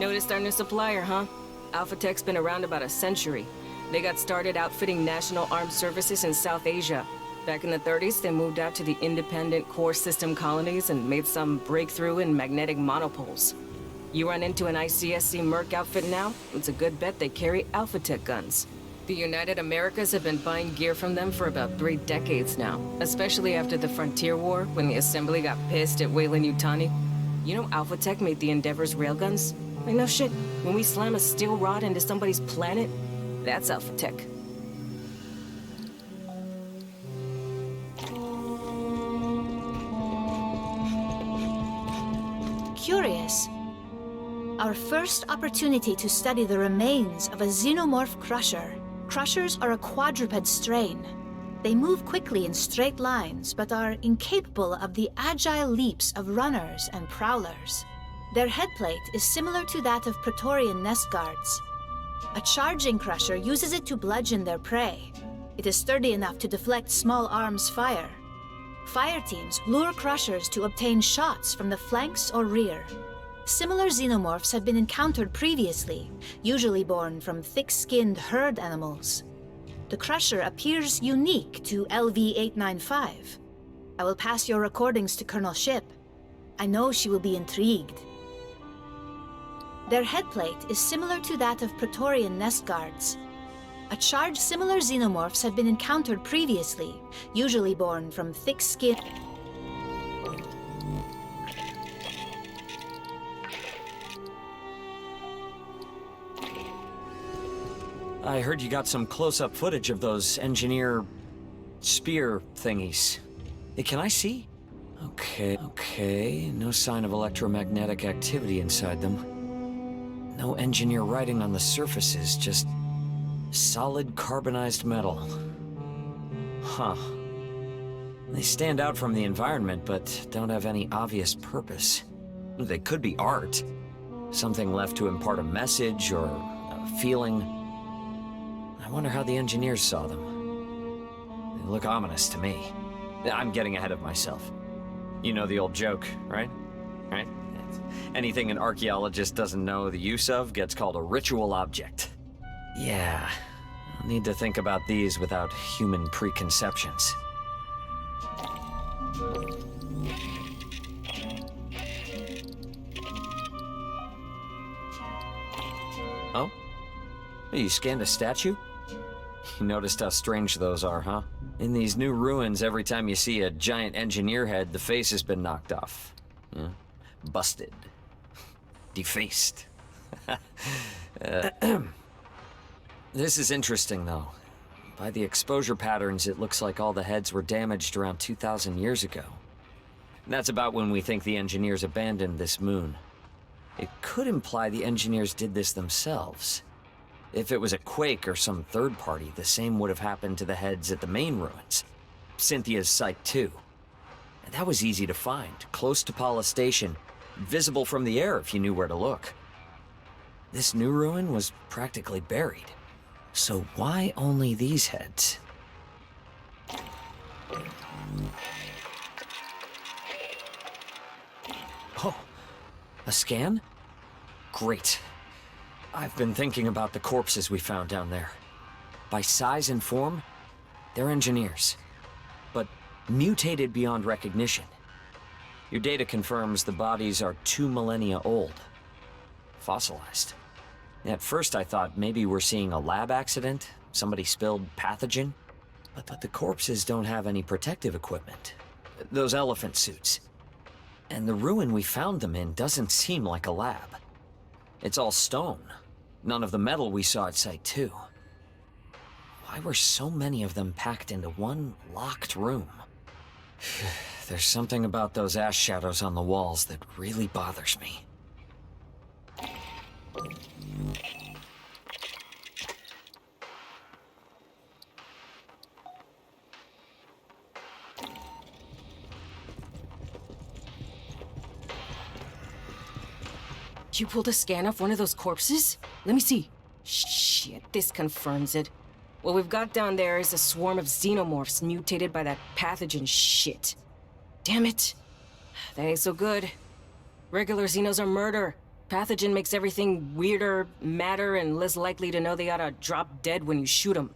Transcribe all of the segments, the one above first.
Noticed our new supplier, huh? Alphatech's been around about a century. They got started outfitting national armed services in South Asia. Back in the 30s, they moved out to the independent core system colonies and made some breakthrough in magnetic monopoles. You run into an ICSC Merc outfit now, it's a good bet they carry Alphatech guns. The United Americas have been buying gear from them for about 3 decades now, especially after the Frontier War, when the Assembly got pissed at Weyland-Yutani. You know Alphatech made the Endeavor's railguns? Like, no shit, when we slam a steel rod into somebody's planet, that's Alphatech. Curious. Our first opportunity to study the remains of a xenomorph crusher. Crushers are a quadruped strain. They move quickly in straight lines, but are incapable of the agile leaps of runners and prowlers. Their headplate is similar to that of Praetorian nest guards. A charging crusher uses it to bludgeon their prey. It is sturdy enough to deflect small arms fire. Fire teams lure crushers to obtain shots from the flanks or rear. Similar xenomorphs have been encountered previously, usually born from thick-skinned herd animals. The crusher appears unique to LV-895. I will pass your recordings to Colonel Ship. I know she will be intrigued. Their headplate is similar to that of Praetorian nest guards. A charge similar xenomorphs have been encountered previously, usually born from thick-skinned... I heard you got some close-up footage of those engineer... spear thingies. Hey, can I see? Okay, no sign of electromagnetic activity inside them. No engineer writing on the surfaces, just solid carbonized metal. Huh. They stand out from the environment, but don't have any obvious purpose. They could be art. Something left to impart a message or a feeling. I wonder how the engineers saw them. They look ominous to me. I'm getting ahead of myself. You know the old joke, right? Right? Anything an archaeologist doesn't know the use of gets called a ritual object. Yeah, I'll need to think about these without human preconceptions. Oh? You scanned a statue? You noticed how strange those are, huh? In these new ruins, every time you see a giant engineer head, the face has been knocked off. Yeah. Busted. Defaced. This is interesting, though. By the exposure patterns, it looks like all the heads were damaged around 2,000 years ago. And that's about when we think the engineers abandoned this moon. It could imply the engineers did this themselves. If it was a quake or some third party, the same would have happened to the heads at the main ruins. Cynthia's site, too. And that was easy to find, close to Paula Station, visible from the air if you knew where to look. This new ruin was practically buried. So why only these heads? Oh, a scan? Great. I've been thinking about the corpses we found down there. By size and form, they're engineers, but mutated beyond recognition. Your data confirms the bodies are 2 millennia old. Fossilized. At first I thought maybe we're seeing a lab accident, somebody spilled pathogen. But the corpses don't have any protective equipment. Those elephant suits. And the ruin we found them in doesn't seem like a lab. It's all stone. None of the metal we saw at Site 2. Why were so many of them packed into one locked room? There's something about those ash shadows on the walls that really bothers me. You pulled a scan off one of those corpses? Let me see. Shit, this confirms it. What we've got down there is a swarm of xenomorphs mutated by that pathogen shit. Damn it. That ain't so good. Regular xenos are murder. Pathogen makes everything weirder, madder, and less likely to know they oughta drop dead when you shoot them.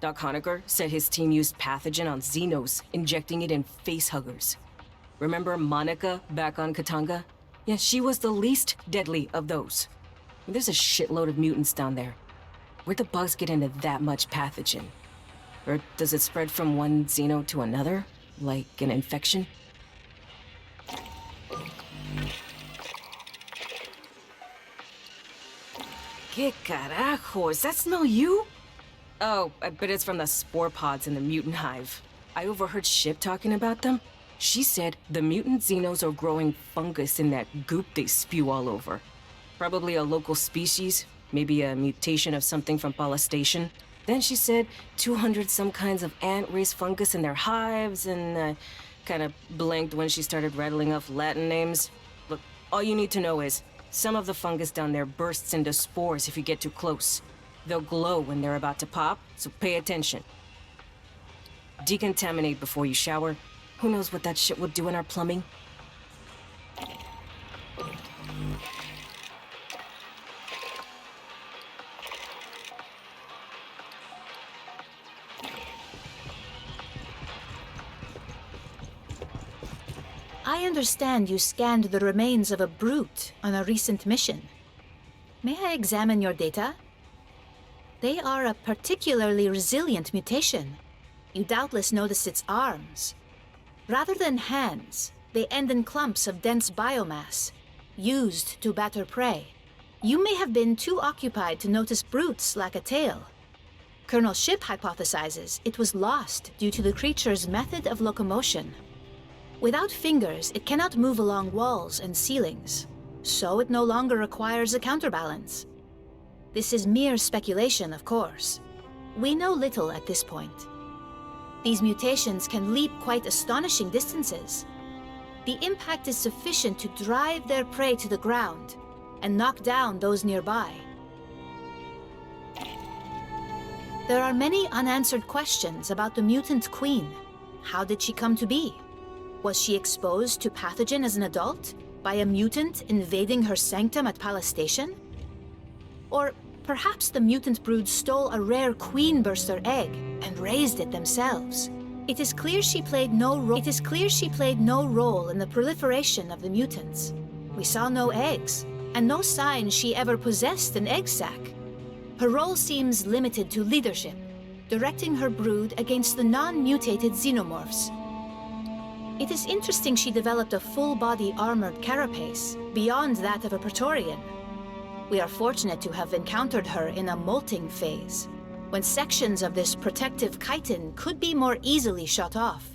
Doc Honecker said his team used Pathogen on Xenos, injecting it in facehuggers. Remember Monica back on Katanga? Yeah, she was the least deadly of those. There's a shitload of mutants down there. Where'd the bugs get into that much pathogen? Or does it spread from one Xeno to another? Like an infection? Que carajo, is that smell you? Oh, I bet it's from the spore pods in the mutant hive. I overheard Ship talking about them. She said the mutant Xenos are growing fungus in that goop they spew all over. Probably a local species, maybe a mutation of something from Pala Station. Then she said 200 some kinds of ant race fungus in their hives, and kind of blanked when she started rattling off Latin names. Look, all you need to know is some of the fungus down there bursts into spores if you get too close. They'll glow when they're about to pop, so pay attention. Decontaminate before you shower. Who knows what that shit would do in our plumbing? I understand you scanned the remains of a brute on a recent mission. May I examine your data? They are a particularly resilient mutation. You doubtless noticed its arms. Rather than hands, they end in clumps of dense biomass, used to batter prey. You may have been too occupied to notice brutes lack a tail. Colonel Ship hypothesizes it was lost due to the creature's method of locomotion. Without fingers, it cannot move along walls and ceilings, so it no longer requires a counterbalance. This is mere speculation, of course. We know little at this point. These mutations can leap quite astonishing distances. The impact is sufficient to drive their prey to the ground and knock down those nearby. There are many unanswered questions about the Mutant Queen. How did she come to be? Was she exposed to Pathogen as an adult by a mutant invading her sanctum at Pala Station? Or perhaps the mutant brood stole a rare queen burster egg and raised it themselves. It is clear she played no role in the proliferation of the mutants. We saw no eggs, and no sign she ever possessed an egg sac. Her role seems limited to leadership, directing her brood against the non-mutated xenomorphs. It is interesting she developed a full-body armored carapace, beyond that of a Praetorian. We are fortunate to have encountered her in a molting phase, when sections of this protective chitin could be more easily shut off.